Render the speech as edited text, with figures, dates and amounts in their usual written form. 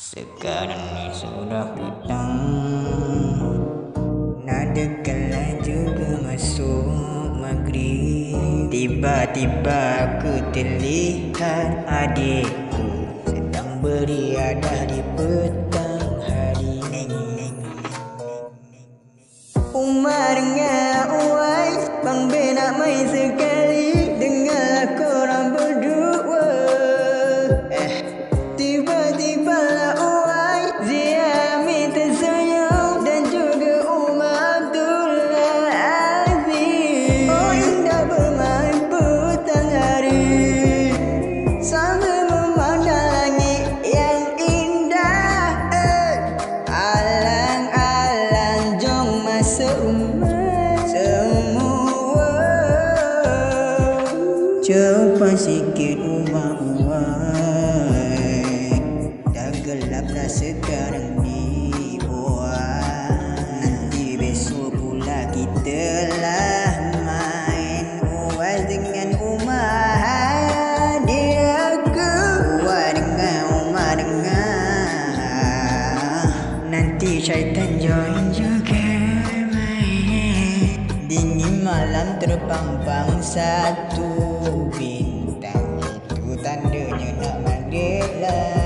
Sekarang ni sudah petang, nada kala juga masuk maghrib. Tiba-tiba aku terlihat adikku sedang beriadah di petang hari. Umar dengan Uwais, Bang Ben nak main sekali, dengarlah korang berdua. Tiba-tiba lah Uwais, Zia minta senyum, dan juga Umar Abdullah Aziz. Oh indah bermain petang hari, sambil memandang langit yang indah. Alang-alang jom masuk rumah semua. Cepat sikit Uwais, dah gelap dah sekarang ni. Nanti besok pula kita lah main. Uwais dengan Umar, dia aku. Uwais dengan Umar dengar, nanti syaitan join juga main. Dingin malam terpampang satu bintang, itu tandanya nak maghrib lah.